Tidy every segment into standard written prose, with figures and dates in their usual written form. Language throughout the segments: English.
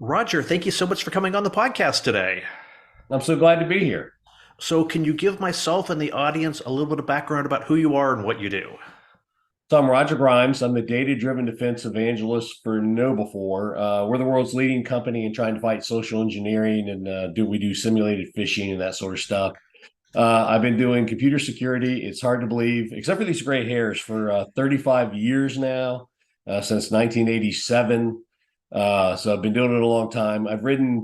Roger, thank you so much for coming on the podcast today. I'm so glad to be here. So, can you give myself and the audience a little bit of background about who you are and what you do? So I'm Roger Grimes. I'm the Data-Driven Defense Evangelist for KnowBe4. We're the world's leading company in trying to fight social engineering and we do simulated phishing and that sort of stuff. I've been doing computer security. It's hard to believe, except for these gray hairs, for 35 years now, since 1987. So I've been doing it a long time.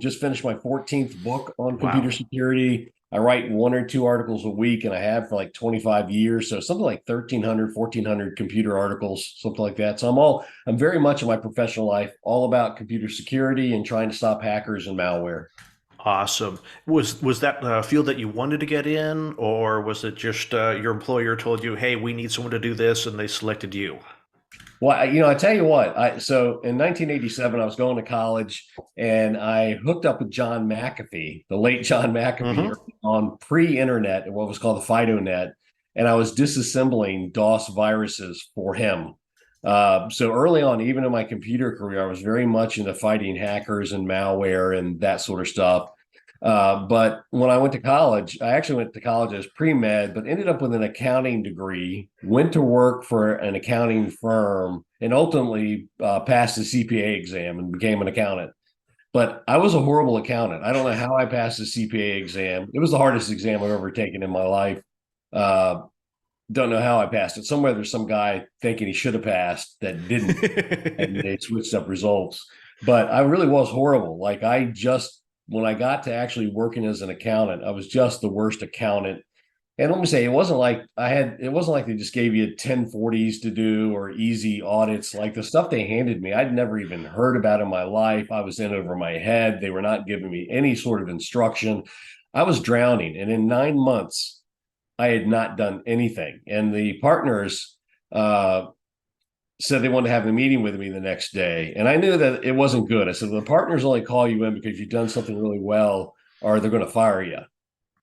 Just finished my 14th book on computer Wow. security. I write one or two articles a week, and I have for like 25 years. So something like 1,300, 1,400 computer articles, something like that. I'm very much in my professional life all about computer security and trying to stop hackers and malware. Awesome. Was that a field that you wanted to get in, or was it just your employer told you, "Hey, we need someone to do this," and they selected you? Well, I tell you what, so in 1987, I was going to college and I hooked up with John McAfee, the late John McAfee, Mm-hmm. on pre-internet, what was called the FidoNet, and I was disassembling DOS viruses for him. So early on, even in my computer career, I was very much into fighting hackers and malware and that sort of stuff. But when I went to college, I actually went to college as pre-med, but ended up with an accounting degree, went to work for an accounting firm, and ultimately passed the CPA exam and became an accountant. But I was a horrible accountant. I don't know how I passed the CPA exam. It was the hardest exam I've ever taken in my life. Uh, don't know how I passed it. Somewhere there's some guy thinking he should have passed that didn't, and they switched up results. But I really was horrible. When I got to actually working as an accountant, I was just the worst accountant. And let me say, it wasn't like they just gave you 1040s to do or easy audits. Like the stuff they handed me, I'd never even heard about in my life. I was in over my head. They were not giving me any sort of instruction. I was drowning. And in 9 months, I had not done anything. And the partners, said they wanted to have a meeting with me the next day. And I knew that it wasn't good. I said, well, the partners only call you in because you've done something really well or they're going to fire you.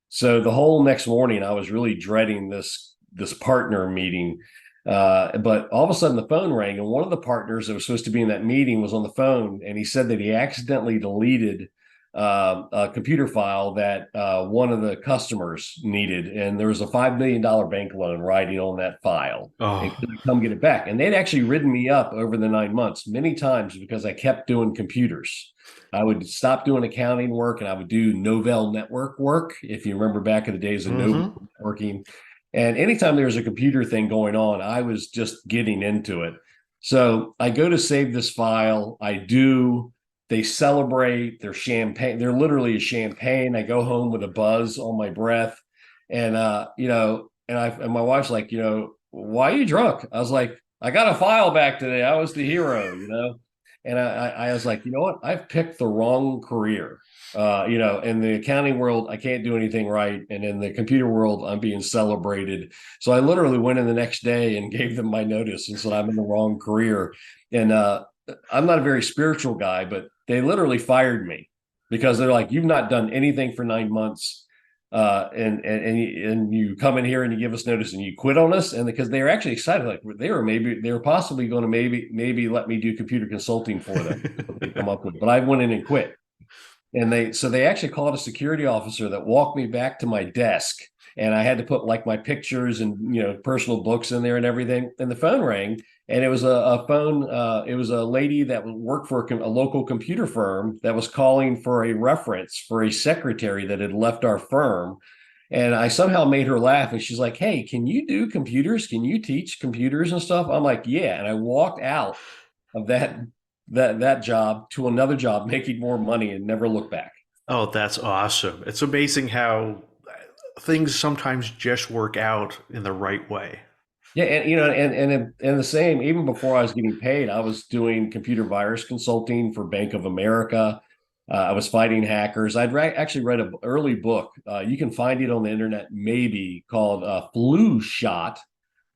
So the whole next morning, I was really dreading this partner meeting. But all of a sudden, the phone rang, and one of the partners that was supposed to be in that meeting was on the phone, and he said that he accidentally deleted a computer file that one of the customers needed, and there was a $5 million bank loan riding on that file, and Oh, could I come get it back? And they'd actually ridden me up over the 9 months many times because I kept doing computers. I would stop doing accounting work and I would do Novell network work. If you remember back in the days of Novell mm-hmm. networking, and anytime there was a computer thing going on, I was just getting into it. So I go to save this file. I do. They celebrate their champagne. They're literally a champagne. I go home with a buzz on my breath. And and my wife's like, why are you drunk? I was like, I got a file back today. I was the hero. And I was like, you know what? I've picked the wrong career. In the accounting world, I can't do anything right. And in the computer world, I'm being celebrated. So I literally went in the next day and gave them my notice and said I'm in the wrong career. And I'm not a very spiritual guy, but they literally fired me because they're like, you've not done anything for 9 months. And you come in here and you give us notice and you quit on us. And because they were actually excited, like they were possibly going to maybe let me do computer consulting for them, what they come up with. But I went in and quit. And they actually called a security officer that walked me back to my desk, and I had to put like my pictures and personal books in there and everything. And the phone rang, and it was a phone. It was a lady that worked for a local computer firm that was calling for a reference for a secretary that had left our firm. And I somehow made her laugh, and she's like, "Hey, can you do computers? Can you teach computers and stuff?" I'm like, "Yeah." And I walked out of that job to another job, making more money, and never looked back. Oh, that's awesome. It's amazing how things sometimes just work out in the right way. Yeah, and the same. Even before I was getting paid, I was doing computer virus consulting for Bank of America. I was fighting hackers. Actually read an early book. You can find it on the internet, maybe called "Flu Shot"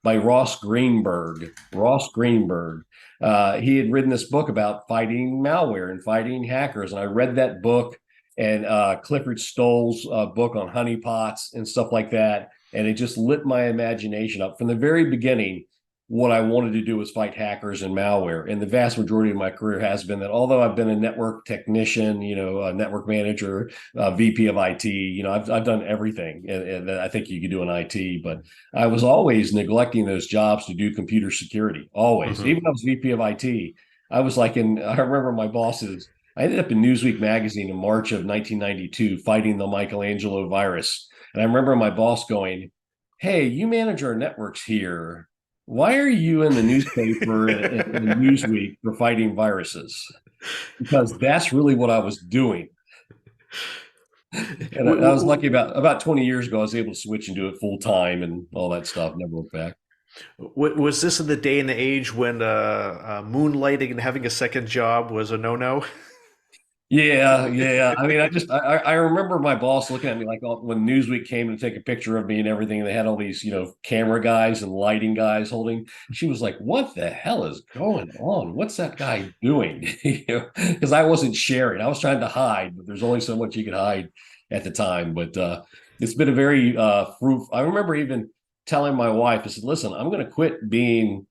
by Ross Greenberg. Ross Greenberg. He had written this book about fighting malware and fighting hackers, and I read that book and Clifford Stoll's book on honeypots and stuff like that, and it just lit my imagination up from the very beginning. what I wanted to do was fight hackers and malware. And the vast majority of my career has been that. Although I've been a network technician, a network manager, VP of IT, I've done everything. And I think you could do in IT, but I was always neglecting those jobs to do computer security. Always, Hmm. even when I was VP of IT, I was like I remember my bosses. I ended up in Newsweek magazine in March of 1992 fighting the Michelangelo virus. And I remember my boss going, "Hey, you manage our networks here. Why are you in the newspaper in Newsweek for fighting viruses?" Because that's really what I was doing. And I was lucky about 20 years ago, I was able to switch and do it full time and all that stuff. Never looked back. Was this in the day and age when moonlighting and having a second job was a no-no? Yeah, yeah. I mean, I remember my boss looking at me like when Newsweek came to take a picture of me and everything, and they had all these, camera guys and lighting guys holding. She was like, "What the hell is going on? What's that guy doing?" Because I wasn't sharing. I was trying to hide, but there's only so much you could hide at the time. But it's been a very fruitful. I remember even telling my wife, I said, "Listen, I'm going to quit being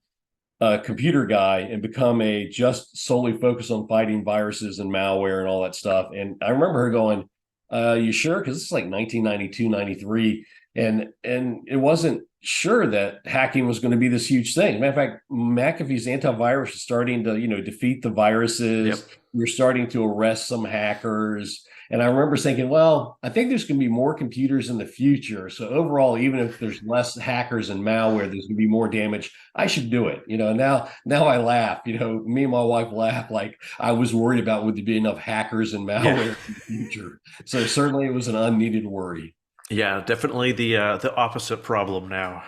a computer guy and become a just solely focus on fighting viruses and malware and all that stuff." And I remember her going, "You sure?" Because it's like 1992, 93. And it wasn't sure that hacking was going to be this huge thing. Matter of fact, McAfee's antivirus is starting to, defeat the Yep. viruses. You're starting to arrest some hackers. And I remember thinking, well, I think there's going to be more computers in the future. So overall, even if there's less hackers and malware, there's going to be more damage. I should do it. Now I laugh. Me and my wife laugh like I was worried about would there be enough hackers and Yeah. malware in the future. So certainly it was an unneeded worry. Yeah, definitely the opposite problem now.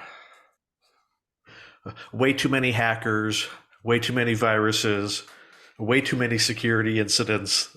Way too many hackers, way too many viruses, way too many security incidents.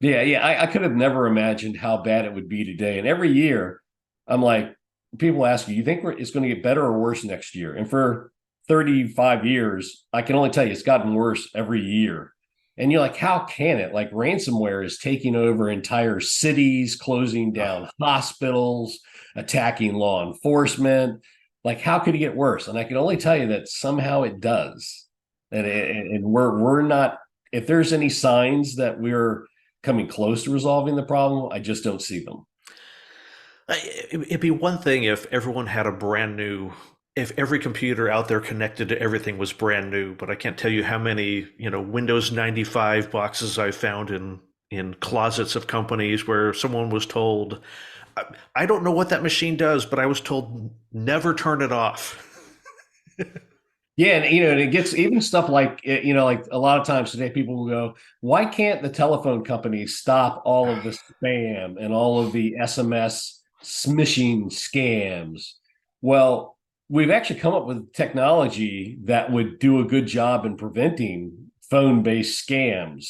Yeah, yeah. I could have never imagined how bad it would be today. And every year, I'm like, people ask you think it's going to get better or worse next year? And for 35 years, I can only tell you it's gotten worse every year. And you're like, how can it? Like ransomware is taking over entire cities, closing down hospitals, attacking law enforcement. Like, how could it get worse? And I can only tell you that somehow it does. And we're not, if there's any signs that we're coming close to resolving the problem, I just don't see them. It'd be one thing if everyone had a brand new, if every computer out there connected to everything was brand new, but I can't tell you how many, Windows 95 boxes I found in closets of companies where someone was told, I don't know what that machine does, but I was told never turn it off. Yeah, and and it gets even stuff like like a lot of times today people will go, why can't the telephone companies stop all of the spam and all of the SMS smishing scams? Well, we've actually come up with technology that would do a good job in preventing phone-based scams.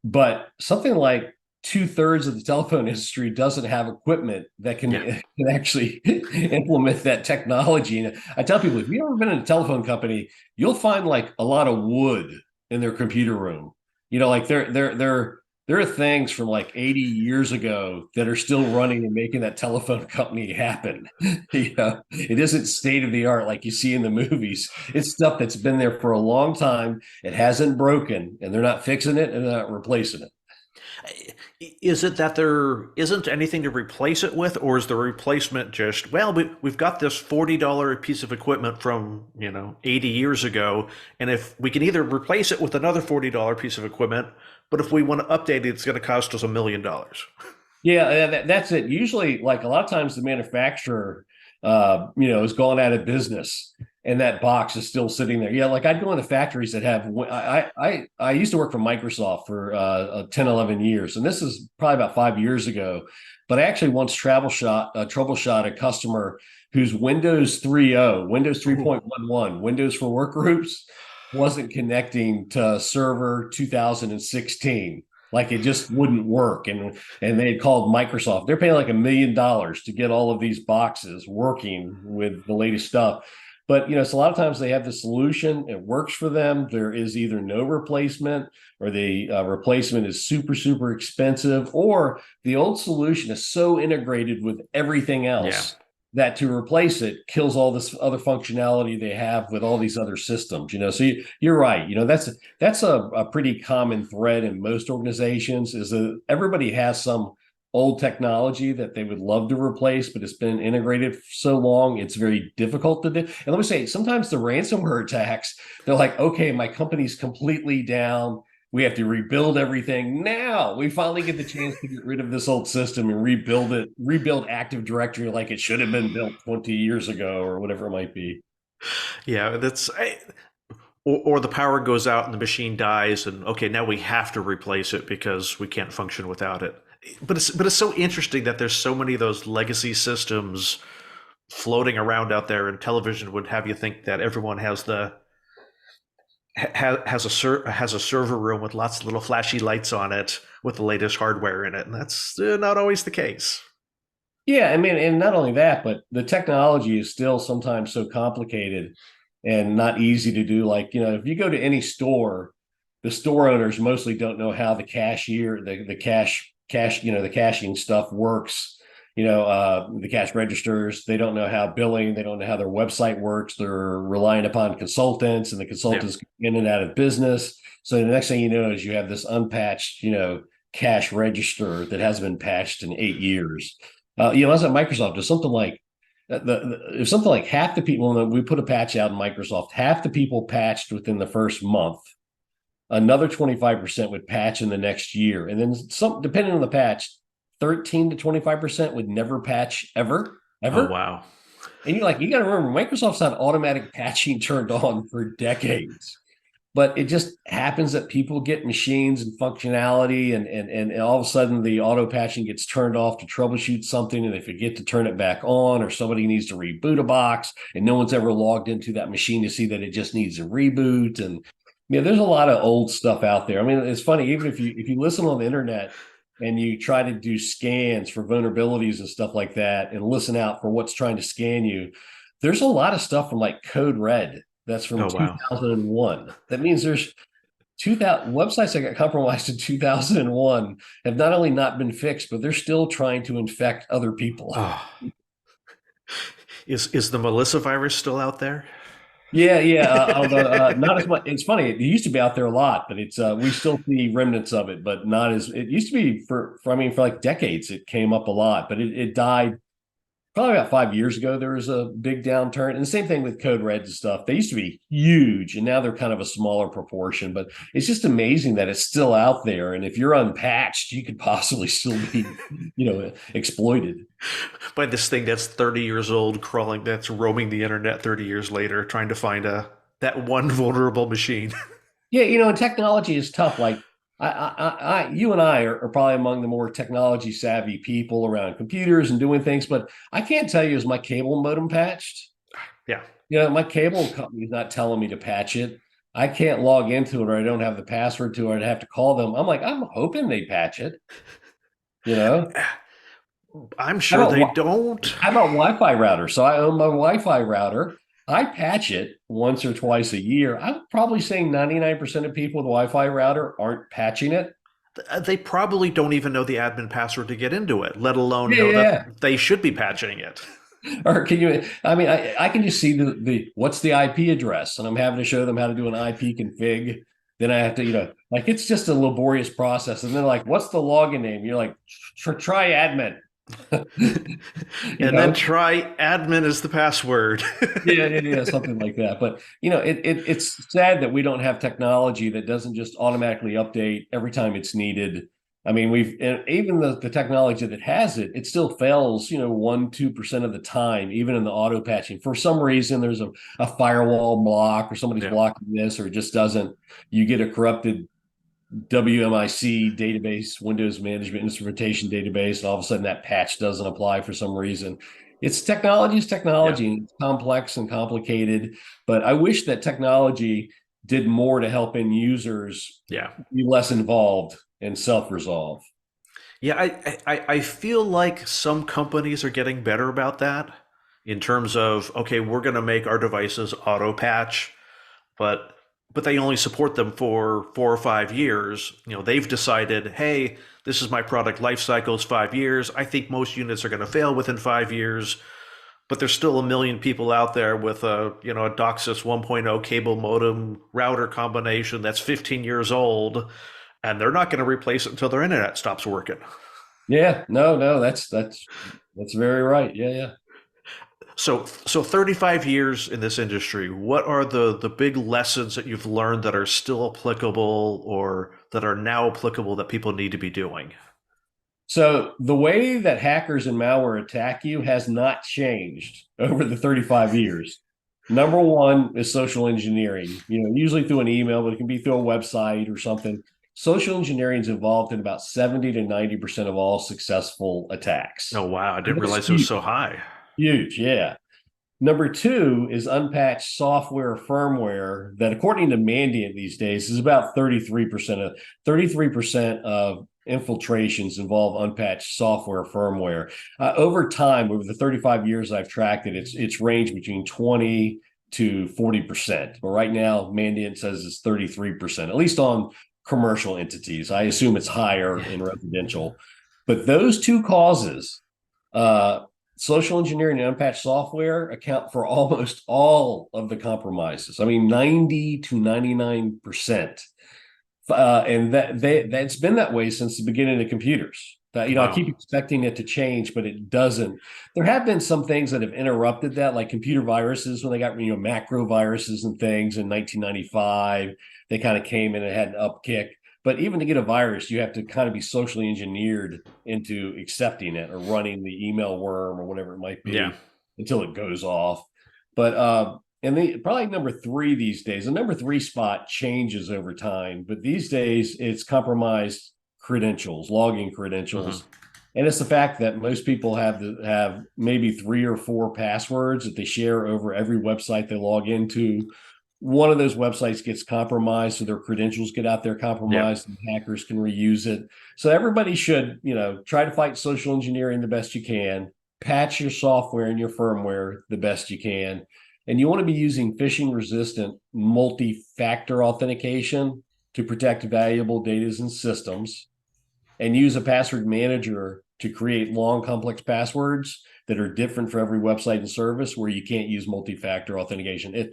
But something like two-thirds of the telephone industry doesn't have equipment that can, Yeah. can actually implement that technology. And I tell people, if you've ever been in a telephone company, you'll find like a lot of wood in their computer room. Like there are things from like 80 years ago that are still running and making that telephone company happen. It isn't state of the art like you see in the movies. It's stuff that's been there for a long time. It hasn't broken, and they're not fixing it and they're not replacing it. Is it that there isn't anything to replace it with, or is the replacement just, well, we've got this $40 piece of equipment from, 80 years ago, and if we can either replace it with another $40 piece of equipment, but if we want to update it, it's going to cost us $1 million. Yeah, that's it. Usually, like a lot of times, the manufacturer, is going out of business, and that box is still sitting there. Yeah, like I'd go into factories that have. I used to work for Microsoft for 10, 11 years, and this is probably about 5 years ago. But I actually once troubleshot a customer whose Windows 3.0, Windows Ooh. 3.11, Windows for Workgroups wasn't connecting to server 2016. Like it just wouldn't work. And they had called Microsoft. They're paying like $1 million to get all of these boxes working with the latest stuff. But so a lot of times they have the solution. It works for them. There is either no replacement, or the replacement is super super expensive, or the old solution is so integrated with everything Yeah. else that to replace it kills all this other functionality they have with all these other systems. So you're right. That's a pretty common thread in most organizations, is that everybody has some old technology that they would love to replace, but it's been integrated for so long, it's very difficult to do. And let me say, sometimes the ransomware attacks, they're like, okay, my company's completely down. We have to rebuild everything. Now we finally get the chance to get rid of this old system and rebuild it, rebuild Active Directory like it should have been built 20 years ago or whatever it might be. Yeah, or the power goes out and the machine dies, and okay, now we have to replace it because we can't function without it. But it's so interesting that there's so many of those legacy systems floating around out there, and television would have you think that everyone has a server room with lots of little flashy lights on it with the latest hardware in it, and that's not always the case. Yeah, I mean, and not only that, but the technology is still sometimes so complicated and not easy to do. Like, if you go to any store, the store owners mostly don't know how the cashier, the cash, the cashing stuff works. The cash registers, they don't know how billing, they don't know how their website works. They're relying upon consultants, and the Yeah. consultants in and out of business. So the next thing you know is you have this unpatched, cash register that hasn't been patched in 8 years. I was at Microsoft. There's something like if something like half the people, when we put a patch out in Microsoft, half the people patched within the first month. Another 25% would patch in the next year, and then some, depending on the patch, 13 to 25% would never patch ever, Oh ever. wow. And you got to remember, Microsoft's had automatic patching turned on for decades. But it just happens that people get machines and functionality, and all of a sudden the auto patching gets turned off to troubleshoot something, and they forget to turn it back on, or somebody needs to reboot a box and no one's ever logged into that machine to see that it just needs a reboot. And there's a lot of old stuff out there. I mean, it's funny, even if you listen on the internet and you try to do scans for vulnerabilities and stuff like that, and listen out for what's trying to scan you, there's a lot of stuff from like Code Red that's from Oh wow. 2001. That means there's 2000 websites that got compromised in 2001 have not only not been fixed, but they're still trying to infect other people. Oh, is the Melissa virus still out there? Yeah, yeah. Although not as much. It's funny. It used to be out there a lot, but it's we still see remnants of it, but not as it used to be for I mean, for like decades. It came up a lot, but it died probably about 5 years ago. There was a big downturn, and the same thing with Code Red and stuff. They used to be huge, and now they're kind of a smaller proportion. But it's just amazing that it's still out there, and if you're unpatched, you could possibly still be, exploited. By this thing that's 30 years old, crawling, that's roaming the internet 30 years later, trying to find that one vulnerable machine. Yeah, and technology is tough. Like you and I are probably among the more technology savvy people around computers and doing things, but I can't tell you, is my cable modem patched? Yeah. My cable company is not telling me to patch it. I can't log into it, or I don't have the password to it. I'd have to call them. I'm like, I'm hoping they patch it. You know, I'm how sure about they don't. how about Wi-Fi router? So I own my Wi-Fi router. I patch it once or twice a year. I'm probably saying 99% of people with Wi-Fi router aren't patching it. They probably don't even know the admin password to get into it, let alone Yeah, know yeah. that they should be patching it. Or can you? I mean, I can just see the what's the IP address, and I'm having to show them how to do an IP config. Then I have to, like, it's just a laborious process. And then like, what's the login name? You're like, try admin. you And then know, try admin as the password. yeah, something like that. But it's sad that we don't have technology that doesn't just automatically update every time it's needed. I mean, even the technology that has it, it still fails, 1-2% of the time, even in the auto patching. For some reason, there's a firewall block, or somebody's Yeah. blocking this, or it just doesn't. You get a corrupted WMIC database, Windows Management Instrumentation database, and all of a sudden that patch doesn't apply for some reason. It's technology is Yeah. technology, and it's complex and complicated. But I wish that technology did more to help end users Yeah. be less involved and self-resolve. Yeah, I feel like some companies are getting better about that in terms of, okay, we're going to make our devices auto patch, but they only support them for 4 or 5 years. They've decided, hey, this is my product life cycle is 5 years. I think most units are going to fail within 5 years. But there's still a million people out there with a DOCSIS 1.0 cable modem router combination that's 15 years old, and they're not going to replace it until their internet stops working. Yeah, no, that's very right. Yeah, yeah. So 35 years in this industry, what are the big lessons that you've learned that are still applicable or that are now applicable that people need to be doing? So the way that hackers and malware attack you has not changed over the 35 years. Number one is social engineering, usually through an email, but it can be through a website or something. Social engineering is involved in about 70 to 90% of all successful attacks. Oh wow, I didn't And that's realize it was huge, so high. huge, yeah. Number two is unpatched software firmware that, according to Mandiant these days, is about 33% of infiltrations involve unpatched software firmware. Over time, over the 35 years I've tracked it, it's ranged between 20 to 40%. But right now, Mandiant says it's 33%, at least on commercial entities. I assume it's higher in residential. But those two causes, uh, social engineering and unpatched software, account for almost all of the compromises. I mean, 90 to 99%. And that's been that way since the beginning of computers. I Wow. keep expecting it to change, but it doesn't. There have been some things that have interrupted that, like computer viruses when they got macro viruses and things in 1995. They kind of came in and had an upkick. But even to get a virus, you have to kind of be socially engineered into accepting it or running the email worm or whatever it might Yeah. be until it goes off. But probably number three these days, the number three spot changes over time, but these days it's compromised credentials, login Hmm. credentials. And it's the fact that most people have maybe 3 or 4 passwords that they share over every website they log into. One of those websites gets compromised, so their credentials get out there Yeah. compromised, and hackers can reuse it. So everybody should, try to fight social engineering the best you can, patch your software and your firmware the best you can, and you want to be using phishing resistant multi-factor authentication to protect valuable data and systems, and use a password manager to create long, complex passwords that are different for every website and service where you can't use multi-factor authentication.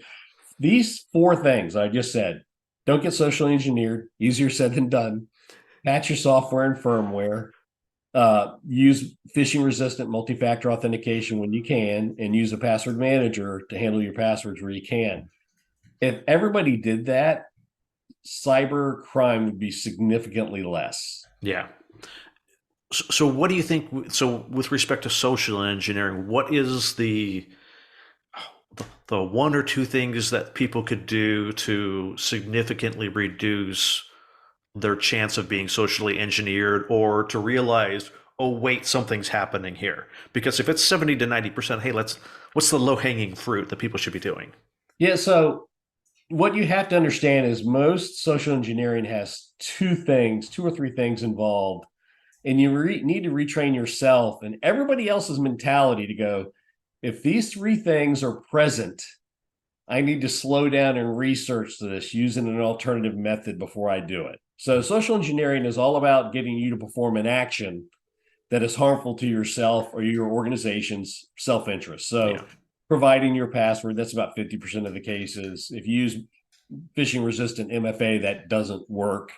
These four things I just said, don't get socially engineered, easier said than done, patch your software and firmware, use phishing resistant multi-factor authentication when you can, and use a password manager to handle your passwords where you can. If everybody did that, cyber crime would be significantly less. Yeah. So what do you think? So with respect to social engineering, what is the one or two things that people could do to significantly reduce their chance of being socially engineered or to realize, oh, wait, something's happening here? Because if it's 70 to 90%, hey, what's the low hanging fruit that people should be doing? Yeah, so what you have to understand is most social engineering has two or three things involved, and you need to retrain yourself and everybody else's mentality to go, if these three things are present, I need to slow down and research this using an alternative method before I do it. So social engineering is all about getting you to perform an action that is harmful to yourself or your organization's self-interest. Yeah. So providing your password, that's about 50% of the cases. If you use phishing resistant MFA, that doesn't work.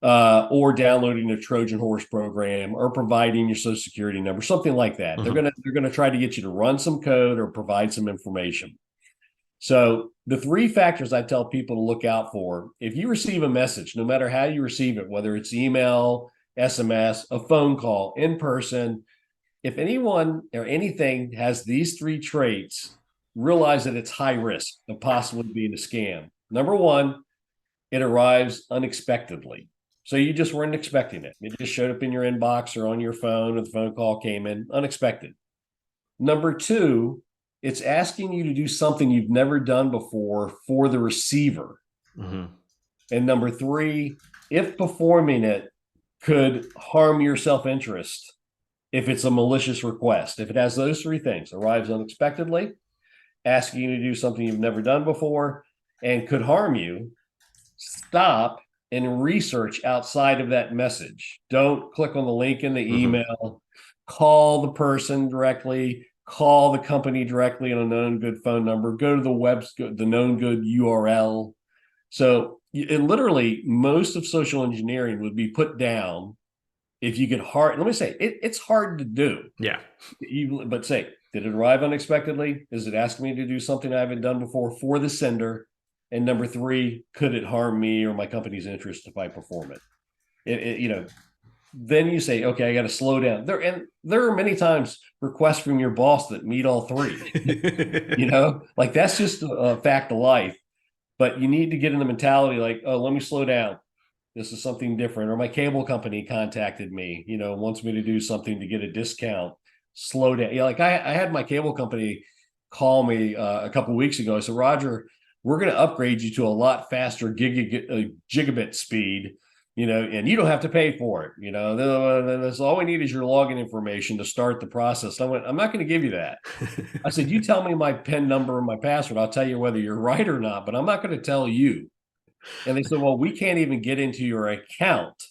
Or downloading a Trojan horse program, or providing your social security number, something like that. They're Hmm. gonna they're gonna try to get you to run some code or provide some information. So the three factors I tell people to look out for: if you receive a message, no matter how you receive it, whether it's email, SMS, a phone call, in person, if anyone or anything has these three traits, realize that it's high risk of possibly being a scam. Number one, it arrives unexpectedly. So you just weren't expecting it. It just showed up in your inbox or on your phone, or the phone call came in unexpected. Number two, it's asking you to do something you've never done before for the receiver. Hmm. And number three, if performing it could harm your self interest, if it's a malicious request, if it has those three things, arrives unexpectedly, asking you to do something you've never done before, and could harm you, stop and research outside of that message. Don't click on the link in the Hmm. email, call the person directly, call the company directly on a known good phone number, go to the known good URL. So literally most of social engineering would be put down if you get hard. Let me say it's hard to do. Yeah. But say, did it arrive unexpectedly? Is it asking me to do something I haven't done before for the sender? And number three, could it harm me or my company's interest if I perform it? Then you say, okay, I got to slow down. There are many times requests from your boss that meet all three. Like that's just a fact of life. But you need to get in the mentality like, oh, let me slow down. This is something different. Or my cable company contacted me, wants me to do something to get a discount. Slow down. Like I had my cable company call me a couple of weeks ago. I said, Roger, we're going to upgrade you to a lot faster gigabit speed, and you don't have to pay for it. That's all we need is your login information to start the process. I went, I'm not going to give you that. I said, you tell me my PIN number and my password. I'll tell you whether you're right or not, but I'm not going to tell you. And they said, well, we can't even get into your account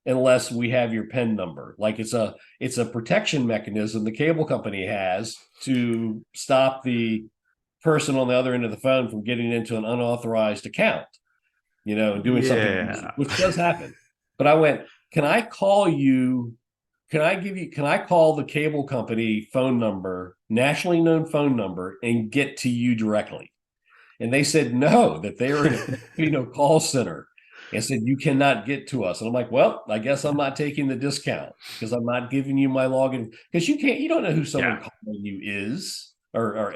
unless we have your PIN number. Like it's a protection mechanism the cable company has to stop the person on the other end of the phone from getting into an unauthorized account, and doing something, which does happen. But I went, can I call you? Can I call the cable company phone number, nationally known phone number, and get to you directly? And they said no, that they were in a call center, and said you cannot get to us. And I'm like, well, I guess I'm not taking the discount because I'm not giving you my login, because you don't know who someone calling you is, or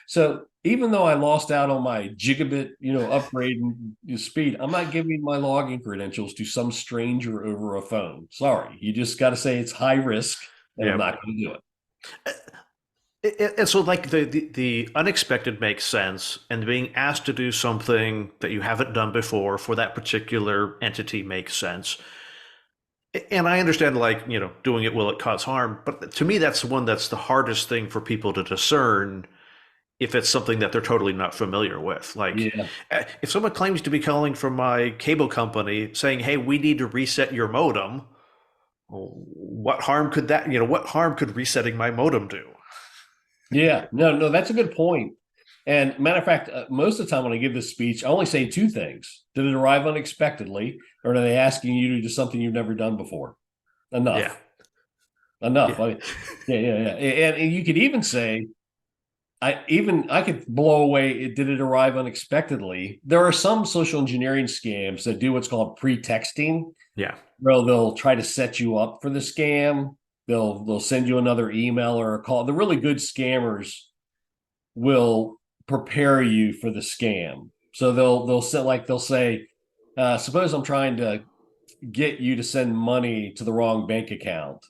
So even though I lost out on my gigabit upgrade in speed, I'm not giving my login credentials to some stranger over a phone. Sorry, you just got to say it's high risk, and I'm not going to do it. And so, like the unexpected makes sense, and being asked to do something that you haven't done before for that particular entity makes sense. And I understand, like, doing it will it cause harm, but to me, that's the one that's the hardest thing for people to discern if it's something that they're totally not familiar with. Like, Yeah. if someone claims to be calling from my cable company saying, "Hey, we need to reset your modem," well, what harm could that? What harm could resetting my modem do? Yeah, no, that's a good point. And matter of fact, most of the time when I give this speech, I only say two things. Did it arrive unexpectedly, or are they asking you to do something you've never done before? Yeah. Enough. Yeah. Enough. Yeah. And you could even say, I could blow away, did it arrive unexpectedly? There are some social engineering scams that do what's called pre-texting. Yeah. Well, they'll try to set you up for the scam. They'll send you another email or a call. The really good scammers will prepare you for the scam. So they'll say, suppose I'm trying to get you to send money to the wrong bank account.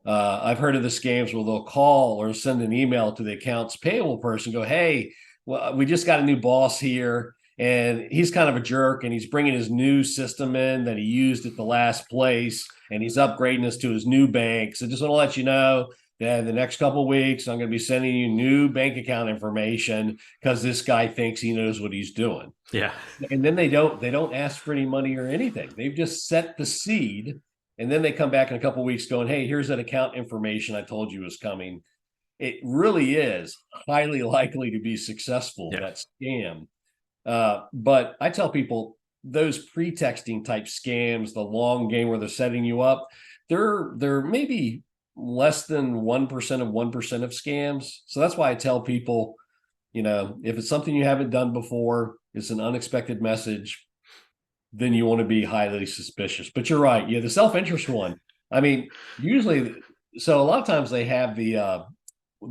I've heard of the scams where they'll call or send an email to the accounts payable person, go, hey, well, we just got a new boss here, and he's kind of a jerk, and he's bringing his new system in that he used at the last place, and he's upgrading us to his new bank. So just want to let you know that in the next couple of weeks, I'm going to be sending you new bank account information because this guy thinks he knows what he's doing. Yeah. And then they don't ask for any money or anything. They've just set the seed, and then they come back in a couple of weeks going, hey, here's that account information I told you was coming. It really is highly likely to be successful, that scam. But I tell people those pre-texting type scams, the long game where they're setting you up, they're maybe less than 1% of 1% of scams. So that's why I tell people, if it's something you haven't done before, it's an unexpected message, then you want to be highly suspicious. But you're right. Yeah, the self-interest one. I mean, usually, so a lot of times they have the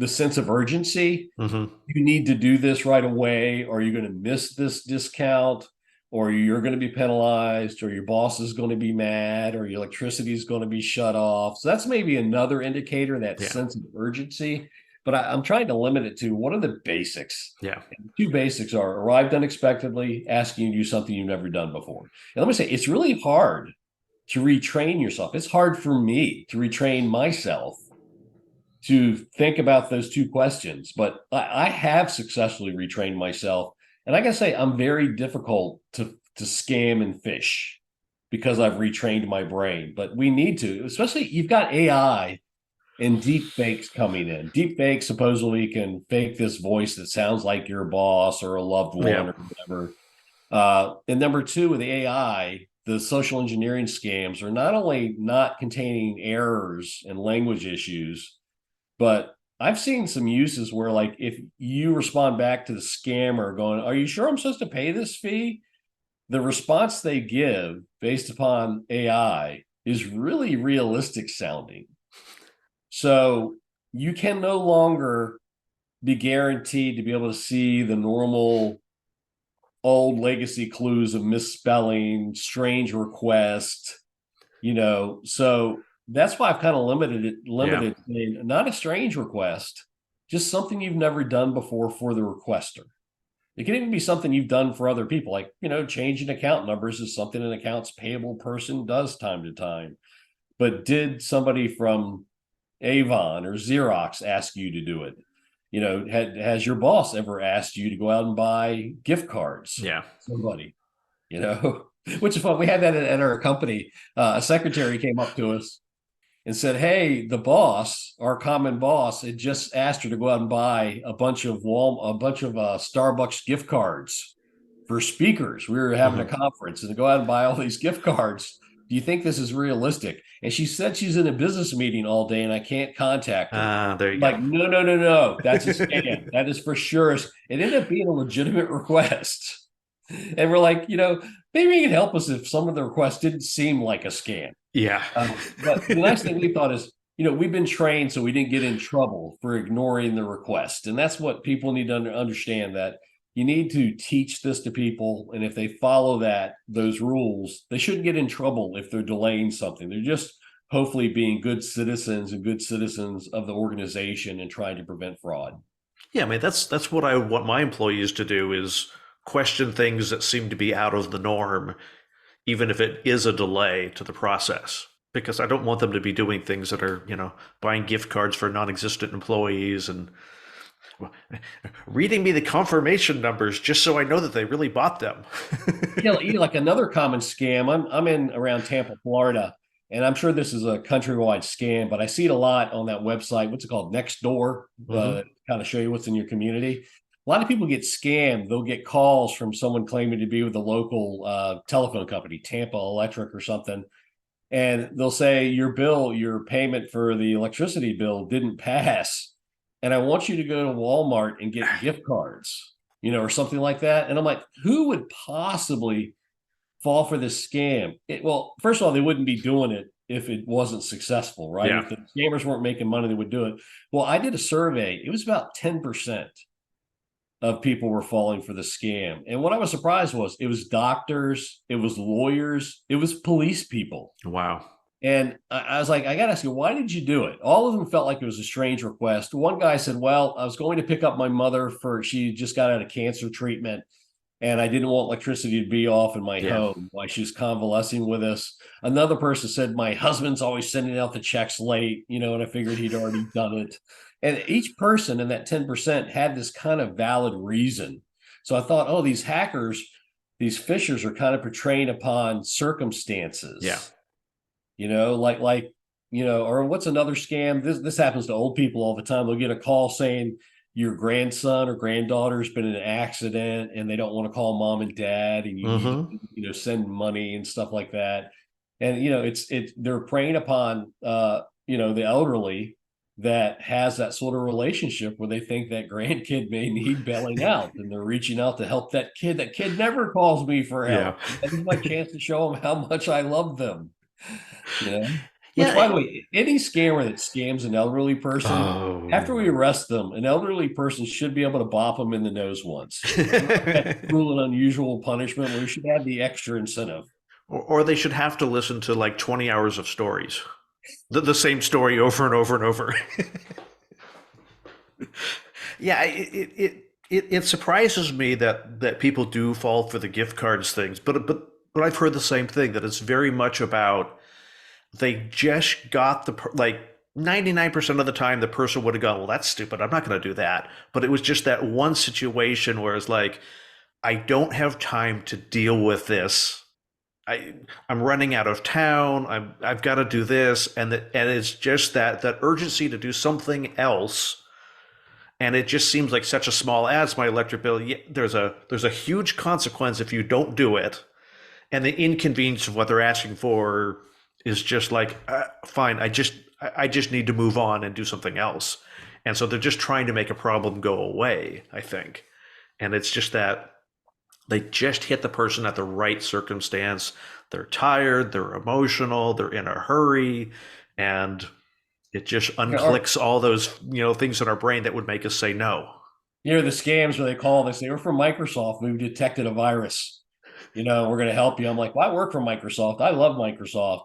sense of urgency. Mm-hmm. You need to do this right away, or you're going to miss this discount, or you're going to be penalized, or your boss is going to be mad, or your electricity is going to be shut off. So that's maybe another indicator, that sense of urgency. But I'm trying to limit it to what are the basics? Yeah. And the two basics are arrived unexpectedly, asking you to do something you've never done before. And let me say, it's really hard to retrain yourself. It's hard for me to retrain myself to think about those two questions, but I have successfully retrained myself. And I gotta say, I'm very difficult to scam and phish because I've retrained my brain. But we need to, especially you've got AI and deep fakes coming in. Deep fakes supposedly can fake this voice that sounds like your boss or a loved Yeah. one or whatever. And number two, with the AI, the social engineering scams are not only not containing errors and language issues, but I've seen some uses where, like, if you respond back to the scammer going, "Are you sure I'm supposed to pay this fee?" The response they give based upon AI is really realistic sounding. So you can no longer be guaranteed to be able to see the normal old legacy clues of misspelling, strange request, So that's why I've kind of Yeah. limited not a strange request, just something you've never done before for the requester. It can even be something you've done for other people, like, changing account numbers is something an accounts payable person does time to time. But did somebody from Avon or Xerox ask you to do it? Has your boss ever asked you to go out and buy gift cards? Yeah. Somebody, which is fun. We had that at our company. A secretary came up to us and said, "Hey, the boss, our common boss, had just asked her to go out and buy a bunch of Starbucks gift cards for speakers. We were having a Hmm. conference and to go out and buy all these gift cards. Do you think this is realistic?" And she said she's in a business meeting all day and I can't contact her. There you I'm go. like, no, no, no, no. That's a scam. That is for sure. It ended up being a legitimate request. And we're like, maybe you can help us if some of the requests didn't seem like a scam. Yeah. But the nice thing we thought is, we've been trained so we didn't get in trouble for ignoring the request. And that's what people need to understand, that you need to teach this to people. And if they follow those rules, they shouldn't get in trouble if they're delaying something. They're just hopefully being good citizens and good citizens of the organization and trying to prevent fraud. Yeah, I mean that's what I want my employees to do is question things that seem to be out of the norm, even if it is a delay to the process. Because I don't want them to be doing things that are, buying gift cards for non-existent employees and reading me the confirmation numbers just so I know that they really bought them. Like another common scam. I'm in around Tampa, Florida, and I'm sure this is a countrywide scam, but I see it a lot on that website. What's it called? Nextdoor, Hmm. kind of show you what's in your community. A lot of people get scammed. They'll get calls from someone claiming to be with a local telephone company, Tampa Electric or something, and they'll say your payment for the electricity bill didn't pass, and I want you to go to Walmart and get gift cards, or something like that. And I'm like, who would possibly fall for this scam? Well, first of all, they wouldn't be doing it if it wasn't successful, right? Yeah. If the scammers weren't making money, they would do it. Well, I did a survey. It was about 10% of people were falling for the scam. And what I was surprised was it was doctors, it was lawyers, it was police people. Wow. And I was like, I got to ask you, why did you do it? All of them felt like it was a strange request. One guy said, well, I was going to pick up my mother she just got out of cancer treatment and I didn't want electricity to be off in my Yeah. home while she was convalescing with us. Another person said, my husband's always sending out the checks late, and I figured he'd already done it. And each person in that 10% had this kind of valid reason. So I thought, oh, these hackers, these fishers are kind of portraying upon Yeah. circumstances, or what's another scam? This happens to old people all the time. They'll get a call saying your grandson or granddaughter's been in an accident and they don't want to call mom and dad and you need to, Hmm. send money and stuff like that. And they're preying upon the elderly that has that sort of relationship where they think that grandkid may need bailing out and they're reaching out to help that kid. That kid never calls me for Yeah. help. This is my chance to show them how much I love them. Yeah. Which, by Yeah. the way, any scammer that scams an elderly person, after we Oh. arrest them, an elderly person should be able to bop them in the nose once. That's cruel and unusual punishment. We should have the extra incentive. Or they should have to listen to like 20 hours of stories. The same story over and over and over. Yeah, it surprises me that people do fall for the gift cards things, but I've heard the same thing that it's very much about they just got like 99% of the time the person would have gone, well, that's stupid. I'm not going to do that. But it was just that one situation where it's like, I don't have time to deal with this. I I'm running out of town. I've got to do this, and it's just that urgency to do something else. And it just seems like such a small as my electric bill. Yeah, there's a huge consequence if you don't do it, and the inconvenience of what they're asking for is just like fine. I just need to move on and do something else. And so they're just trying to make a problem go away, I think. And it's just that they just hit the person at the right circumstance. They're tired, they're emotional, they're in a hurry, and it just Yeah, or, unclicks all those things in our brain that would make us say no. the scams where they say, we're from Microsoft. We've detected a virus. We're going to help you. I'm like, well, I work for Microsoft. I love Microsoft.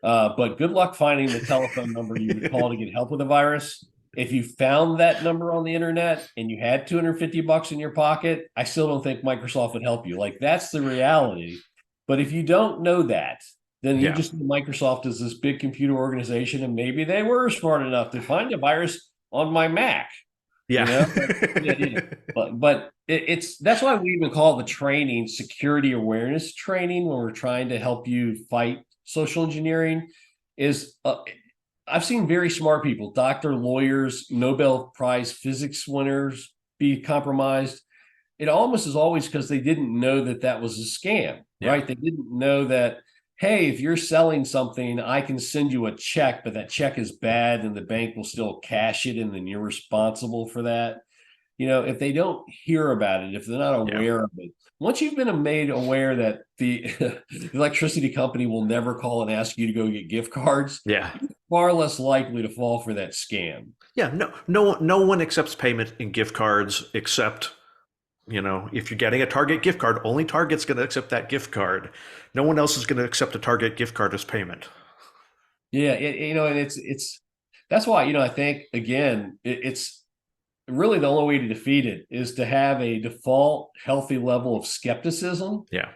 But good luck finding the telephone number you would call to get help with a virus. If you found that number on the internet and you had $250 in your pocket, I still don't think Microsoft would help you. Like, that's the reality. But if you don't know that, then you Yeah, just see Microsoft as this big computer organization, and maybe they were smart enough to find a virus on my Mac. yeah. Like, yeah. But it's that's why we even call the training security awareness training when we're trying to help you fight social engineering. Is I've seen very smart people, doctor, lawyers, Nobel Prize physics winners be compromised. It almost is always because they didn't know that that was a scam, Yeah, right? They didn't know that, hey, if you're selling something, I can send you a check, but that check is bad and the bank will still cash it, and then you're responsible for that. If they don't hear about it, if they're not yeah, aware of it, once you've been made aware that the electricity company will never call and ask you to go get gift cards, yeah, you're far less likely to fall for that scam. yeah. No one accepts payment in gift cards except if you're getting a Target gift card, only Target's going to accept that gift card. No one else is going to accept a Target gift card as payment. Yeah, and it's that's why I think again it's really the only way to defeat it is to have a default healthy level of skepticism, Yeah,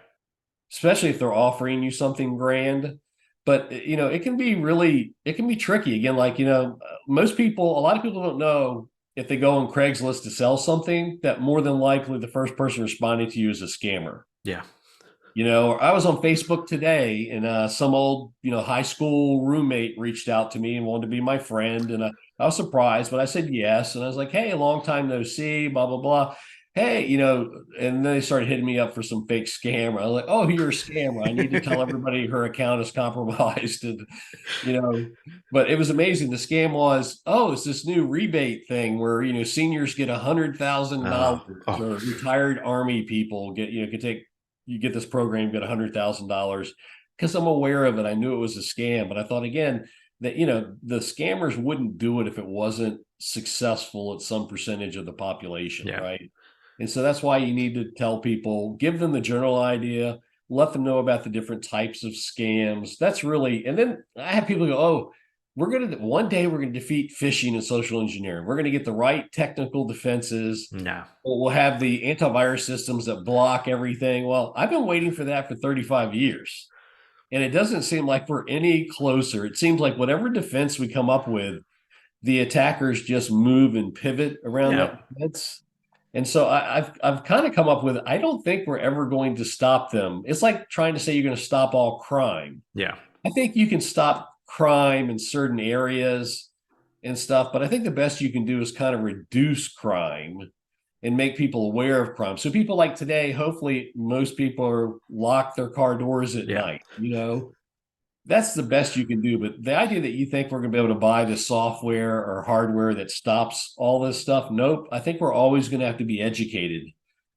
especially if they're offering you something grand. But it can be tricky. Again, like a lot of people don't know if they go on Craigslist to sell something that more than likely the first person responding to you is a scammer. yeah, I was on Facebook today, and some old, high school roommate reached out to me and wanted to be my friend, and I was surprised, but I said yes, and I was like, "Hey, long time no see," blah blah blah. Hey, and then they started hitting me up for some fake scam. I was like, "Oh, you're a scammer. I need to tell everybody her account is compromised." And you know, but it was amazing. The scam was, oh, it's this new rebate thing where seniors get $100,000, oh, or retired Army people get can take you get this program, get $100,000. Because I'm aware of it, I knew it was a scam, but I thought again that the scammers wouldn't do it if it wasn't successful at some percentage of the population, yeah, right? And so that's why you need to tell people, give them the general idea, let them know about the different types of scams. That's really, and then I have people go, oh, one day we're gonna defeat phishing and social engineering. We're gonna get the right technical defenses. no, We'll have the antivirus systems that block everything. Well, I've been waiting for that for 35 years, and it doesn't seem like we're any closer. It seems like whatever defense we come up with, the attackers just move and pivot around yeah, that defense. And so I've kind of come up with, I don't think we're ever going to stop them. It's like trying to say you're going to stop all crime. yeah, I think you can stop crime in certain areas and stuff, but I think the best you can do is kind of reduce crime and make people aware of crime. So people like today, hopefully most people are lock their car doors at yeah. night, that's the best you can do. But the idea that you think we're going to be able to buy the software or hardware that stops all this stuff, nope. I think we're always going to have to be educated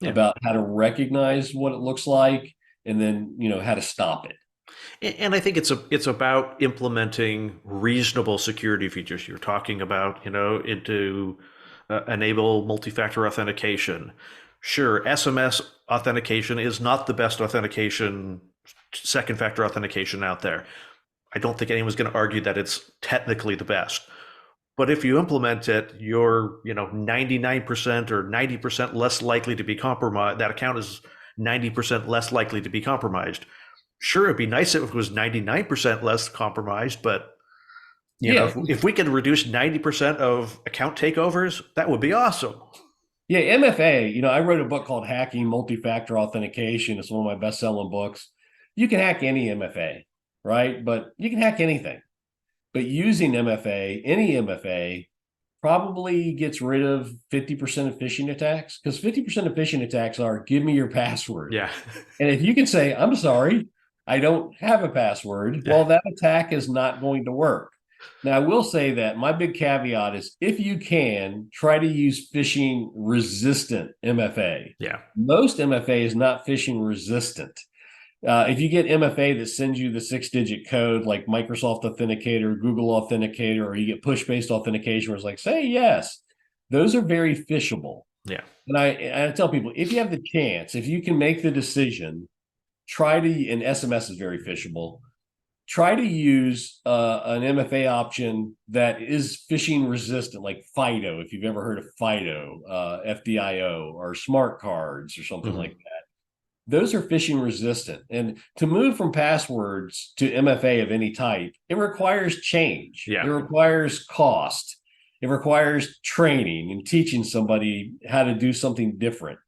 Yeah. about how to recognize what it looks like, and then how to stop it. And I think it's about implementing reasonable security features. You're talking about, into enable multi-factor authentication. Sure, SMS authentication is not the best authentication, second factor authentication out there. I don't think anyone's going to argue that it's technically the best. But if you implement it, you're, 99% or 90% less likely to be compromised. That account is 90% less likely to be compromised. Sure, it'd be nice if it was 99% less compromised, but Yeah, if we could reduce 90% of account takeovers, that would be awesome. yeah. MFA. I wrote a book called Hacking Multi-Factor Authentication. It's one of my best-selling books. You can hack any MFA, right? But you can hack anything. But using MFA, any MFA, probably gets rid of 50% of phishing attacks, because 50% of phishing attacks are give me your password. Yeah. And if you can say, I'm sorry, I don't have a password, Yeah. well, that attack is not going to work. Now, I will say that my big caveat is if you can, try to use phishing resistant MFA. Yeah. Most MFA is not phishing resistant. If you get MFA that sends you the 6-digit code like Microsoft Authenticator, Google Authenticator, or you get push-based authentication where it's like, say yes, those are very phishable. Yeah. And I tell people, if you have the chance, if you can make the decision, try to, and SMS is very phishable, try to use an MFA option that is phishing resistant, like FIDO, if you've ever heard of FIDO, FDIO, or smart cards or something like that. Those are phishing resistant. And to move from passwords to MFA of any type, it requires change. It Yeah. requires cost. It requires training and teaching somebody how to do something different.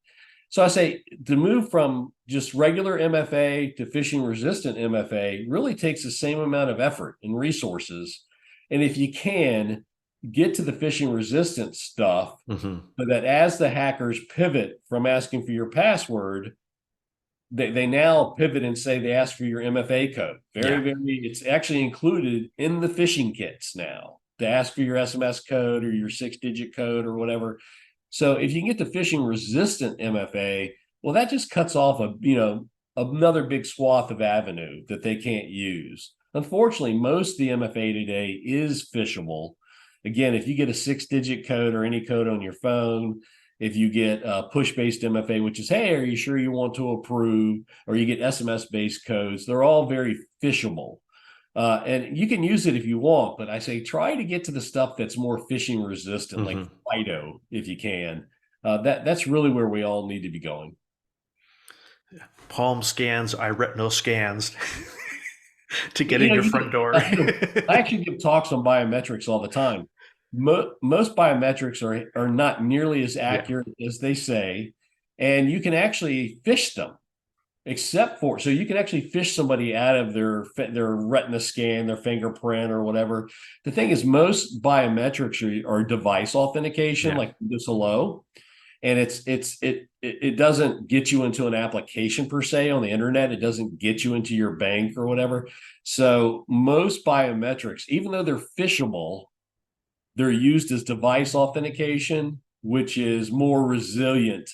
So I say to move from just regular MFA to phishing resistant MFA really takes the same amount of effort and resources. And if you can, get to the phishing resistant stuff so that as the hackers pivot from asking for your password, they now pivot and say they ask for your MFA code. It's actually included in the phishing kits now to ask for your SMS code or your 6-digit code or whatever. So if you can get the phishing resistant MFA, well, that just cuts off another big swath of avenue that they can't use. Unfortunately, most of the MFA today is phishable. Again, if you get a 6-digit code or any code on your phone, if you get push-based MFA, which is, hey, are you sure you want to approve? Or you get SMS-based codes, they're all very phishable. And you can use it if you want, but I say try to get to the stuff that's more phishing resistant, like FIDO, if you can. That's really where we all need to be going. Palm scans, iRetinal scans to get in your front door. I actually give talks on biometrics all the time. Most biometrics are not nearly as accurate as they say, and you can actually phish them. So you can actually phish somebody out of their retina scan, their fingerprint, or whatever. The thing is, most biometrics are device authentication, like this hello, and it doesn't get you into an application per se on the internet. It doesn't get you into your bank or whatever. So most biometrics, even though they're phishable, they're used as device authentication, which is more resilient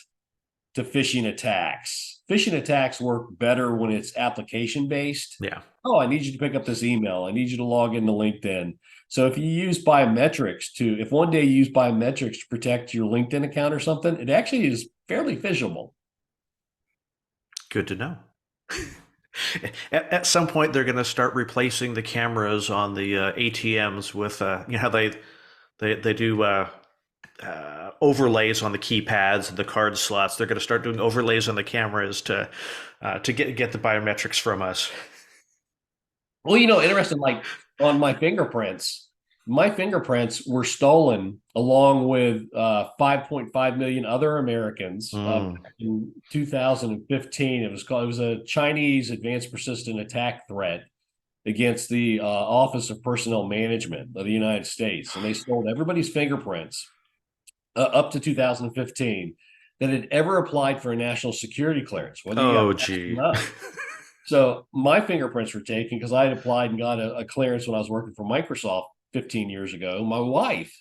to phishing attacks. Phishing attacks work better when it's application based. Yeah. Oh, I need you to pick up this email. I need you to log into LinkedIn. So if you use biometrics if one day you use biometrics to protect your LinkedIn account or something, it actually is fairly phishable. Good to know. At some point, they're going to start replacing the cameras on the ATMs with, how they do overlays on the keypads and the card slots. They're going to start doing overlays on the cameras to get the biometrics from us. Well, interesting, like on my fingerprints were stolen along with 5.5 million other Americans in 2015. It was a Chinese advanced persistent attack threat against the Office of Personnel Management of the United States. And they stole everybody's fingerprints up to 2015 that had ever applied for a national security clearance. Oh, gee. So my fingerprints were taken because I had applied and got a clearance when I was working for Microsoft 15 years ago. My wife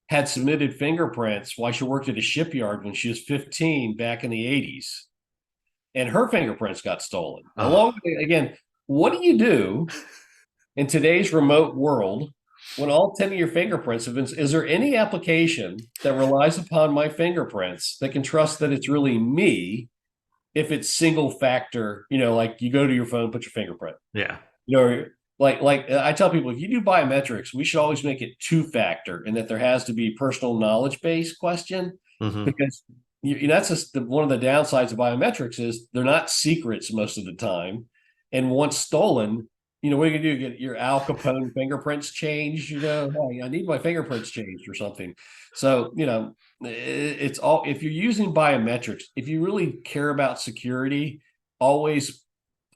had submitted fingerprints while she worked at a shipyard when she was 15 back in the 80s. And her fingerprints got stolen. Again, what do you do in today's remote world when all 10 of your fingerprints have been? Is there any application that relies upon my fingerprints that can trust that it's really me? If it's single factor, like you go to your phone, put your fingerprint. Yeah. Like I tell people, if you do biometrics, we should always make it 2-factor, and that there has to be personal knowledge based question, because that's just one of the downsides of biometrics is they're not secrets most of the time, and once stolen, what are you gonna do? Get your Al Capone fingerprints changed? Hey, I need my fingerprints changed or something. So it's if you're using biometrics, if you really care about security, always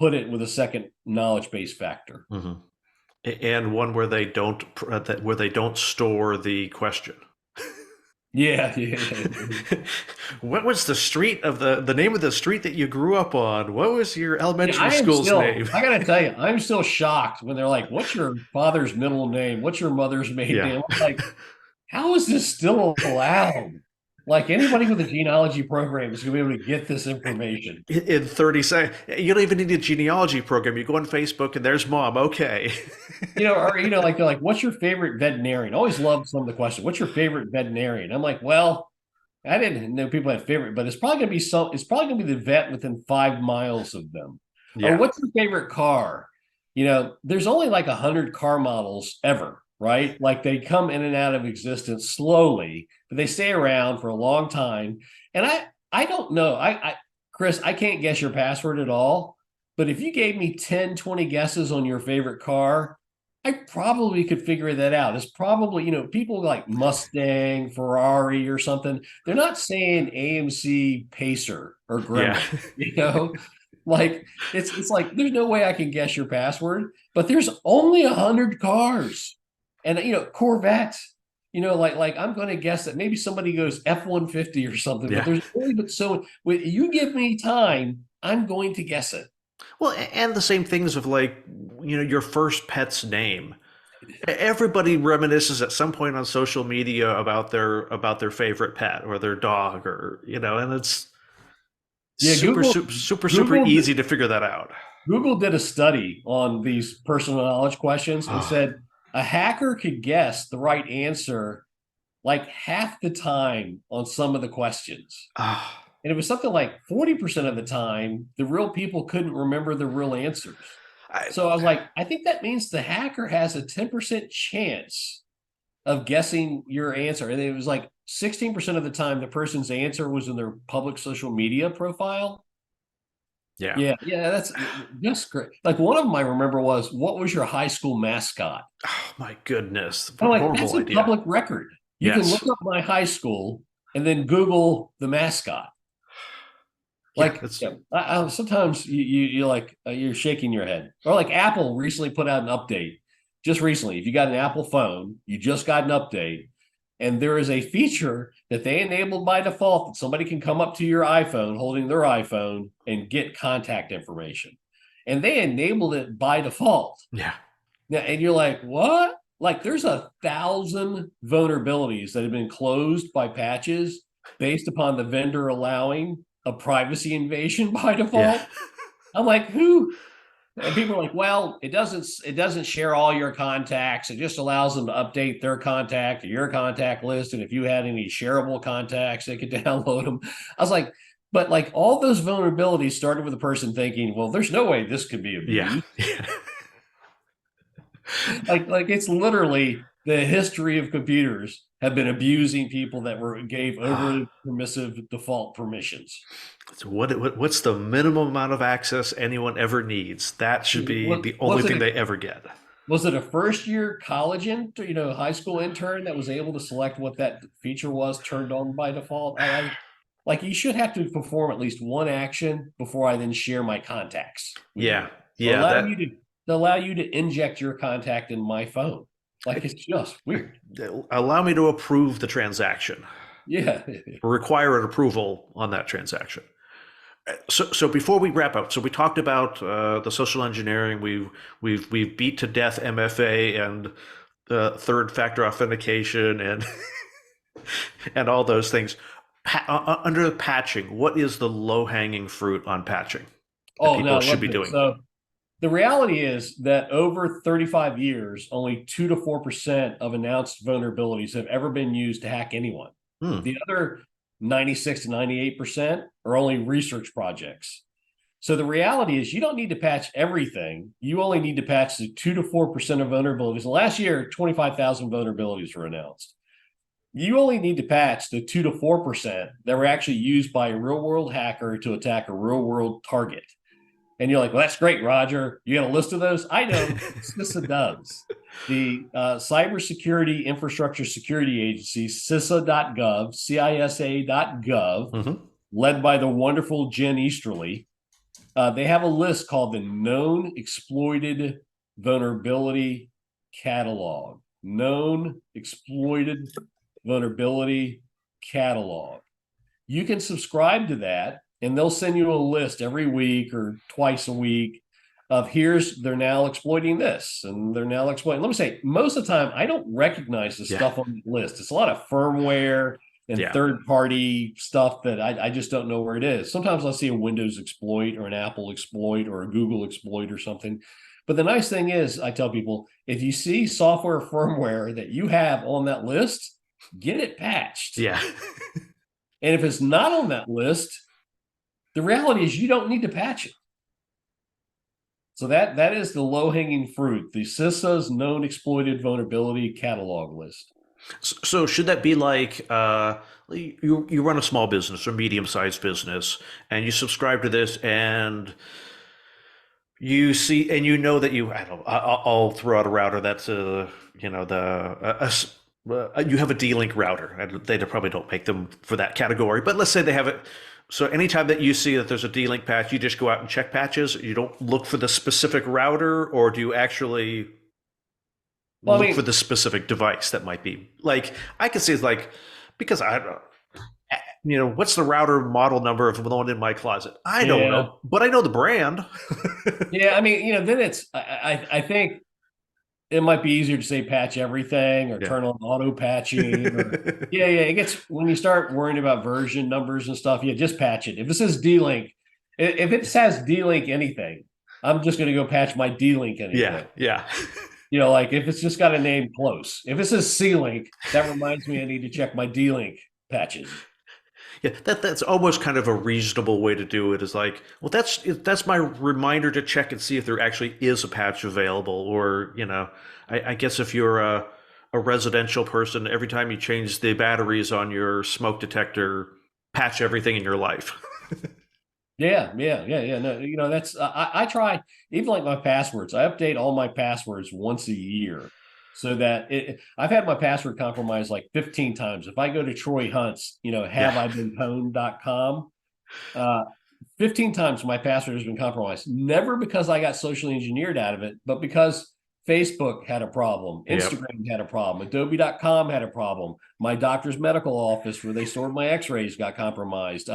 put it with a second knowledge base factor. Hmm. And one where they don't where they don't store the question. Yeah, yeah. What was the street of the name of the street that you grew up on? What was your Yeah, elementary school's name? I gotta tell you, I'm still shocked when they're like, what's your father's middle name? What's your mother's maiden Yeah. name? I'm like, how is this still allowed? Like anybody with a genealogy program is gonna be able to get this information. In 30 seconds, you don't even need a genealogy program. You go on Facebook and there's mom. Okay. Or like they're like, what's your favorite veterinarian? I always love some of the questions. What's your favorite veterinarian? I'm like, well, I didn't know people had favorite, but it's probably gonna be it's probably gonna be the vet within 5 miles of them. Or Yeah. what's your favorite car? There's only like 100 car models ever, right? Like they come in and out of existence slowly, but they stay around for a long time. And I don't know. Chris, I can't guess your password at all. But if you gave me 10, 20 guesses on your favorite car, I probably could figure that out. It's probably, people like Mustang, Ferrari, or something. They're not saying AMC Pacer or Yeah. Gremlin, like it's like there's no way I can guess your password, but there's only 100 cars, and Corvette. Like I'm going to guess that maybe somebody goes F-150 or something, but Yeah. there's only but so when you give me time, I'm going to guess it. Well, and the same things of like, your first pet's name. Everybody reminisces at some point on social media about their favorite pet or their dog or, and it's Yeah, super, super, super, super Google easy to figure that out. Google did a study on these personal knowledge questions and said a hacker could guess the right answer like half the time on some of the questions. Ah, And it was something like 40% of the time, the real people couldn't remember the real answers. I, So I was like, I think that means the hacker has a 10% chance of guessing your answer. And it was like 16% of the time, the person's answer was in their public social media profile. yeah. Yeah, that's just great. Like one of them I remember was, what was your high school mascot? Oh, my goodness. I'm What a like, that's horrible a idea. public record. You can look Yes. up my high school and then Google the mascot. Yeah, Like, that's sometimes you like you're shaking your head. Or like Apple recently put out an update. Just recently, if you got an Apple phone, you just got an update, and there is a feature that they enabled by default that somebody can come up to your iPhone holding their iPhone and get contact information. And they enabled it by default. yeah. Now, and you're like, what? Like there's 1,000 vulnerabilities that have been closed by patches based upon the vendor allowing a privacy invasion by Yeah. default. I'm like, who? And people are like, well, it doesn't share all your contacts. It just allows them to update their contact or your contact list. And if you had any shareable contacts, they could download them. I was like, but like all those vulnerabilities started with a person thinking, well, there's no way this could be Yeah. abused. Yeah. Like it's literally the history of computers have been abusing people that gave over permissive default permissions. So what's the minimum amount of access anyone ever needs? That should be What the only was it? thing they ever get. Was it a first year college high school intern that was able to select what that feature was turned on by default? Like you should have to perform at least one action before I then share my contacts with Yeah. you, or Yeah, that allow you to inject your contact in my phone. Like it's just weird. allow me to approve the transaction. Yeah. Require an approval on that transaction. So before we wrap up, so we talked about the social engineering. We've beat to death MFA and third factor authentication and and all those things. Under the patching, what is the low hanging fruit on patching that Oh no, people I should love be this. doing? So the reality is that over 35 years, only 2 to 4% of announced vulnerabilities have ever been used to hack anyone. Hmm. The other 96 to 98% are only research projects. So the reality is you don't need to patch everything. You only need to patch the 2 to 4% of vulnerabilities. Last year, 25,000 vulnerabilities were announced. You only need to patch the 2 to 4% that were actually used by a real world hacker to attack a real world target. And you're like, well, that's great, Roger. You got a list of those? I know. CISA does. The Cybersecurity Infrastructure Security Agency, CISA.gov, CISA.gov, Mm-hmm. led by the wonderful Jen Easterly, They have a list called the Known Exploited Vulnerability Catalog. Known Exploited Vulnerability Catalog. You can subscribe to that, and they'll send you a list every week or twice a week of they're now exploiting this and they're now exploiting. Let me say, most of the time, I don't recognize the Yeah. stuff on the list. It's a lot of firmware and Yeah. third-party stuff that I just don't know where it is. Sometimes I'll see a Windows exploit or an Apple exploit or a Google exploit or something. But the nice thing is, I tell people, if you see software firmware that you have on that list, get it patched. Yeah. And if it's not on that list, the reality is you don't need to patch it. So that is the low-hanging fruit, the CISA's known exploited vulnerability catalog list. So should that be like you run a small business or medium-sized business and you subscribe to this and you see and you know that you I don't know, I'll throw out a router that's you know you have a D-Link router. They probably don't make them for that category, but let's say they have it. So anytime that you see that there's a D-Link patch, you just go out and check patches. You don't look for the specific router, or do you actually Well, I look for mean, the specific device that might be like I can see it's like because I don't know, what's the router model number of the one in my closet? I don't yeah, know, but I know the brand. yeah. I mean, then I think it might be easier to say patch everything or Yeah. turn on auto patching or yeah. It gets when you start worrying about version numbers and stuff, yeah, just patch it. If it says D-Link, if it says D-Link anything, I'm just going to go patch my D-Link Yeah, anything. yeah. Like if it's just got a name close. If it says C-Link, that reminds me I need to check my D-Link patches. Yeah, that's almost kind of a reasonable way to do it. Is like, well, that's my reminder to check and see if there actually is a patch available. Or I guess if you're a residential person, every time you change the batteries on your smoke detector, patch everything in your life. Yeah. No, that's I try even like my passwords. I update all my passwords once a year so that I've had my password compromised like 15 times. If I go to Troy Hunt's, Yeah, have I been pwned.com, 15 times my password has been compromised. Never because I got socially engineered out of it, but because Facebook had a problem, yep, Instagram had a problem, Adobe.com had a problem. My doctor's medical office where they stored my x-rays got compromised.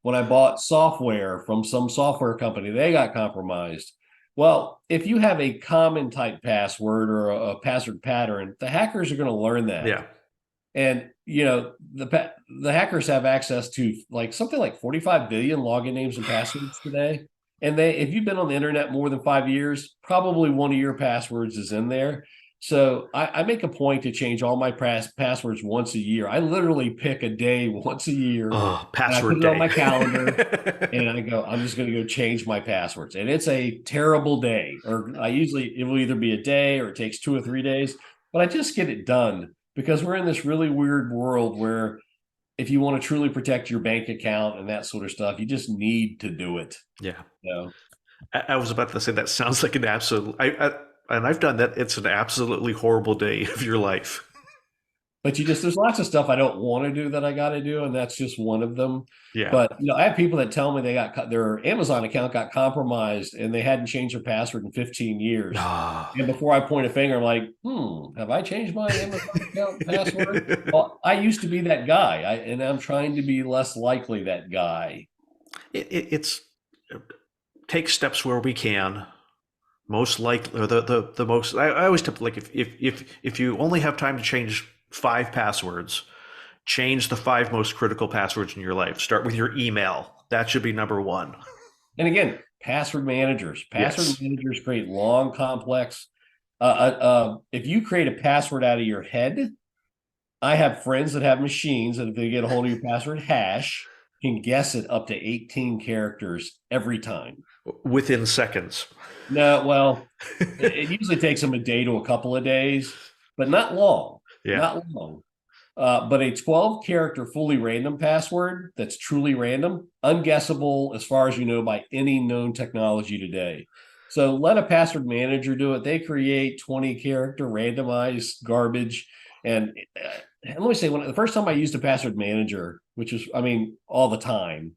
When I bought software from some software company, they got compromised. Well, if you have a common type password or a password pattern, the hackers are going to learn that. yeah. And the hackers have access to like something like 45 billion login names and passwords today. And if you've been on the internet more than 5 years, probably one of your passwords is in there. So I make a point to change all my passwords once a year. I literally pick a day once a year Oh, and I put password it on day. my calendar and I go, I'm just going to go change my passwords. And it's a terrible day. Or it will either be a day or it takes 2 or 3 days, but I just get it done because we're in this really weird world where if you want to truly protect your bank account and that sort of stuff, you just need to do it. Yeah, You know? I was about to say that sounds like an absolute. And I've done that. It's an absolutely horrible day of your life. But there's lots of stuff I don't want to do that I got to do, and that's just one of them. Yeah. But I have people that tell me their Amazon account got compromised and they hadn't changed their password in 15 years. Ah. And before I point a finger, I'm like, have I changed my Amazon account password? Well, I used to be that guy, and I'm trying to be less likely that guy. It's take steps where we can. Most likely, or the most. I always tip like if you only have time to change 5 passwords, change the 5 most critical passwords in your life. Start with your email. That should be number one. And again, password managers. Password Yes. managers create long, complex. If you create a password out of your head, I have friends that have machines that if they get a hold of your password hash, can guess it up to 18 characters every time. Within seconds. No, well, it usually takes them a day to a couple of days, but not long. Yeah. Not long. But a 12 character fully random password that's truly random, unguessable as far as you know by any known technology today. So let a password manager do it. They create 20 character randomized garbage. And let me say, the first time I used a password manager, which is, I mean, all the time,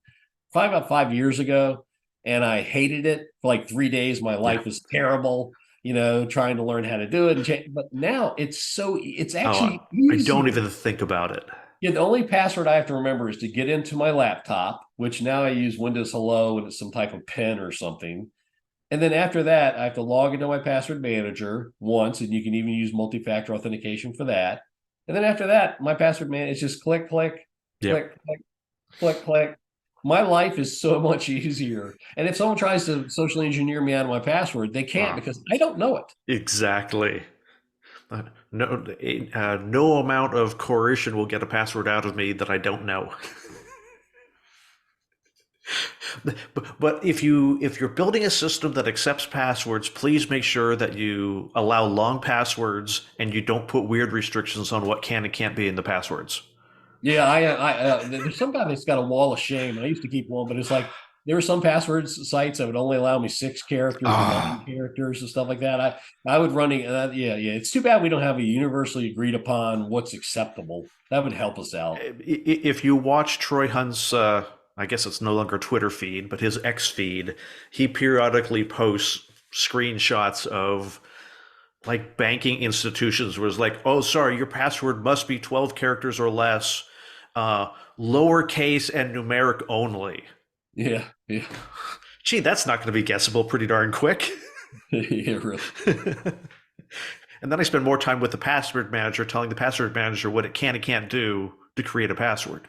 about 5 years ago, and I hated it for like 3 days. My Yeah. life was terrible, trying to learn how to do it. And change. But now it's Oh, actually I don't easier. even think about it. Yeah, the only password I have to remember is to get into my laptop, which now I use Windows Hello and it's some type of pen or something. And then after that, I have to log into my password manager once, and you can even use multi-factor authentication for that. And then after that, my password man, it's just click, click, Yep. click, click, click, click. My life is so much easier. And if someone tries to socially engineer me out of my password, they can't Uh, because I don't know it. exactly. No, no amount of coercion will get a password out of me that I don't know. But if you're building a system that accepts passwords, please make sure that you allow long passwords and you don't put weird restrictions on what can and can't be in the passwords. Yeah, there's some guy that's got a wall of shame, and I used to keep one, but it's like there were some passwords sites that would only allow me 6 characters or nine Ah, characters and stuff like that. I would running, yeah, yeah. It's too bad we don't have a universally agreed upon what's acceptable. That would help us out. if you watch Troy Hunt's, I guess it's no longer Twitter feed, but his X feed, he periodically posts screenshots of like banking institutions where it's like, oh, sorry, your password must be 12 characters or less, lowercase and numeric only. Yeah, yeah, Gee, that's not going to be guessable pretty darn quick. yeah, really. And then I spend more time with the password manager telling the password manager what it can and can't do to create a password.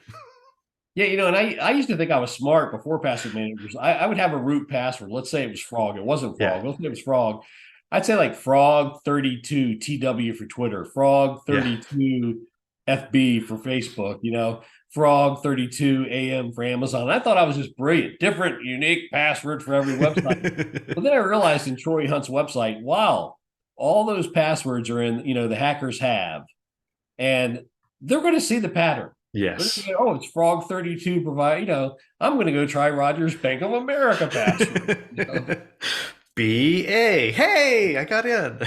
Yeah, and I used to think I was smart before password managers. I would have a root password. Let's say it was frog. It wasn't Yeah. frog. Let's say it was frog. I'd say like frog 32 TW for Twitter, frog Yeah. 32 FB for Facebook, frog 32 AM for Amazon. I thought I was just brilliant. Different, unique password for every website. But then I realized in Troy Hunt's website, wow, all those passwords are in, the hackers have. And they're going to see the pattern. They're going to Yes. go, oh, it's Frog 32 provide, I'm going to go try Rogers Bank of America password. BA. Hey, I got in.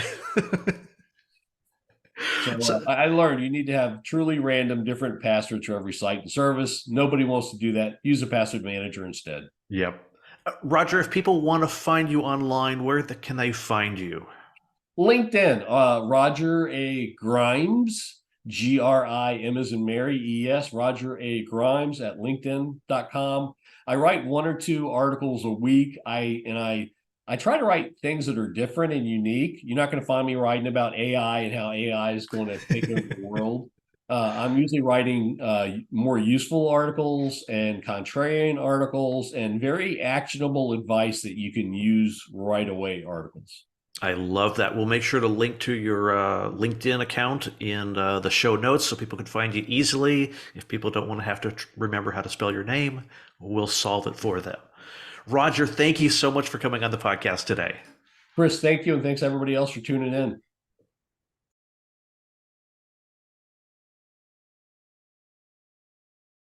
So So, I learned you need to have truly random different passwords for every site and service. Nobody wants to do that. Use a password manager instead. yep. Roger, if people want to find you online, can they find you? LinkedIn, Roger A. Grimes, GRIM as in Mary, ES, Roger A. Grimes at LinkedIn.com. I write one or two articles a week. I try to write things that are different and unique. You're not going to find me writing about AI and how AI is going to take over the world. I'm usually writing more useful articles and contrarian articles and very actionable advice that you can use right away articles. I love that. We'll make sure to link to your LinkedIn account in the show notes so people can find you easily. If people don't want to have to remember how to spell your name, we'll solve it for them. Roger, thank you so much for coming on the podcast today. Chris, thank you. And thanks everybody else for tuning in.